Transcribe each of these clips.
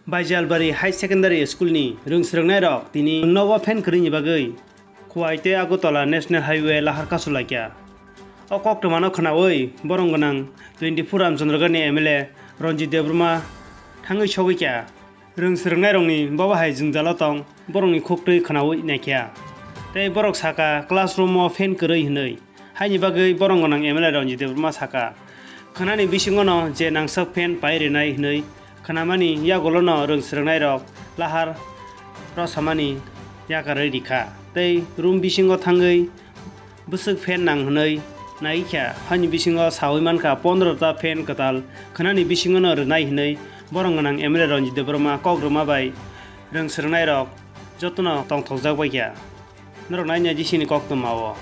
Baijal Bari Higher Secondary School ni swrwngnairog tini nogo fan kwrwi ni bagwi Khowai Agartala National Highway Lahar KasuLaikha o Koktuma no khwnawui borong gonang 24 Ramchandrogani MLA Ranjit Debbarma thangwi sogwikha swrwngnairog ni babahai jingjalo tong borong ni khoktwi khwnawui naikha tei borok saka classroom o fan kwrwi hwnwi haini bagwi borong gonang MLA Ranjit Debbarma saka Khwnani bisingo no je nangsak fan pairinai hwnwi Khwnamani yagolo no swrwngnairog lahar rosamani jaga rikha tei room bisingo thangwi busuk fan nang hwnwi naikha hani bisingo sawi manka 15 ta fan kwtal Khwnani bisingo no rwnai hwnwi borong gonang MLA Ranjit Debbarma Kok bai swrwngnairog jotono tongthokjakbaikha norok naina jisini Koktuma o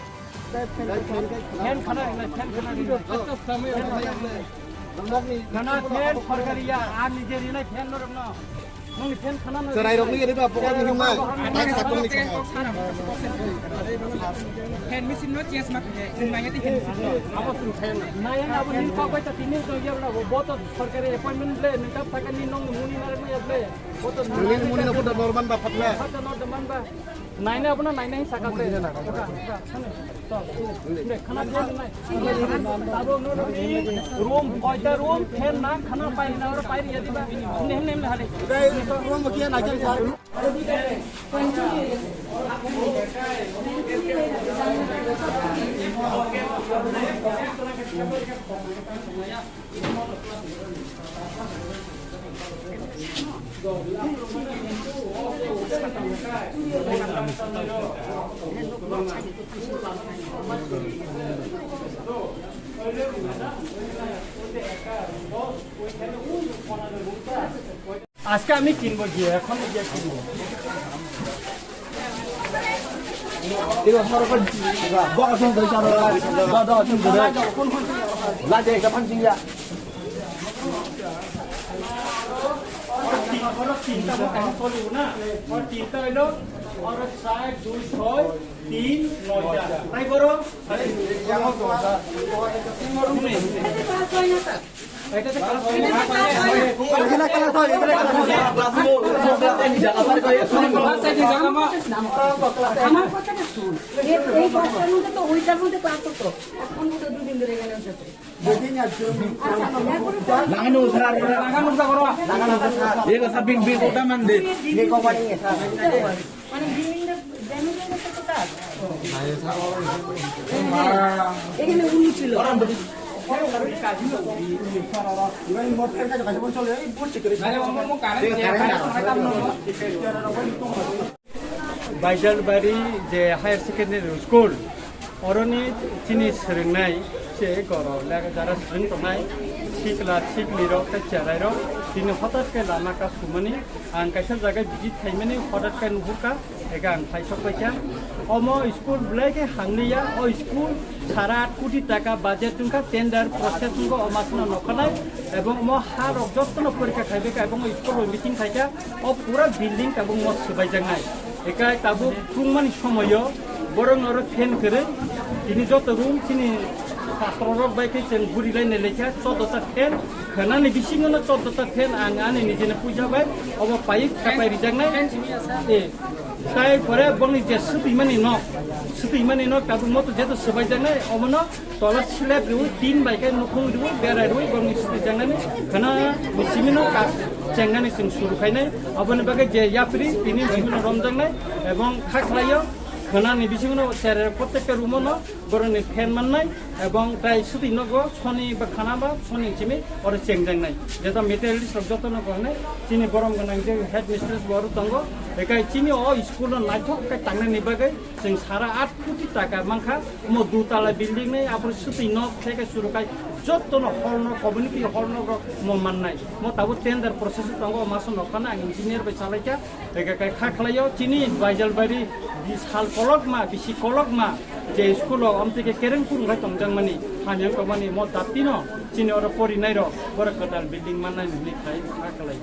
Naina apna naina hi sakate room koita room fan na khana pai na aur pai ri yadi ba nem nem hale room kiya na kan sar আজকে আমি কিনবো গিয়ে এখন গিয়ে কিনবো 이거 서로 걸 뭐가 좀 더 있잖아 너좀 그래 나한테 이거 판징이야 और 3 का वो खोलू ना और 3 का लो और 6 2 6 3 9 ट्राई करो यहाँ तो এটা তো ক্লাস এখানে ক্লাস হয় এখানে ক্লাস আমার কথাটা শুন এই বছরের মধ্যে তো ওইটার মধ্যে ক্লাস হতো এখন তো দুদিন ধরে এখানে হচ্ছে লাগানো স্যার লাগানো করো লাগানো এগো সব বিং বিং ওটা মান দে এই কোম্পানি স্যার মানে বিল্ডিংটা ড্যামেজ হয়ে গেছে তো তার এখানে উনি ছিল Baijal Bari Higher Secondary School oroni tini swrwngnai se goro lega jara swrwng tongnai sikla sikli rok ta charai rok tini hotat ke lama ka sumani ang kaisa jaga visit thaimani hotat ke nuhurka ega ang thaisokbaikha omo school blake hangniya o school 8.5 কোটি টাকা budget টুকা tender process টুকা অমাসনা নখানাই এবং মো হার অবজস্টন পরীক্ষা খাইবেকা এবং school meeting থাইকা ও পুরা building এবং মো সুবাইজাংনাই একা তাবু ফুংমানি সময় বরং আর ফেন করে তিনি যত রুম তিনি ছাত্ররক বাইকে চেন ঘুরিলাইনে লেখা 14টা ফেন খানানি বিসিংনো 14টা ফেন আং আনি নিজেনে পূজা বাই অব পাই কাপাই রিজাংনাই এ তাই পরে বংনি যে সুতিমানি ন কাবু মতো যেত সবাই জানে অমন তলা স্ল্যাব রু 3 বাইকে নখং রু বেরা রু বংনি সুতি জাংনানি খানা মিসিমিনো কা চেংনানি সিং শুরু খাইনাই অবনি বাগে যে ইয়াপ্রি তিনি বিভিন্ন রমজাংনাই এবং খাখলাইও Khwnani bisingo sere protekta rumono boroni fan mannai ebong tai suti nogo soni ba khana ba soni chimi or chengjang jeta materialist joto no korne chini borom gonang je head mistress boru tongo ekai chini o school no naithok ka tangne nibagai sing sara 8 কোটি টাকা মানখা mo du tala building nei apor suti nok theke suru kai joto no holno community holno mo mannai mo tabu tender process tongo maso no kana engineer ba chalaika ekai khakhlayo chini Baijal Bari বিশাল কলকমা বিশি কলকমা যে school অমতিকে কেরেংপুর ভাই তংজাংমানি হানিয়াং কমানি ম দাতিনো চিনি ওর পরিনাইর বড় কটাল building মানাই নি খাই খাকলাই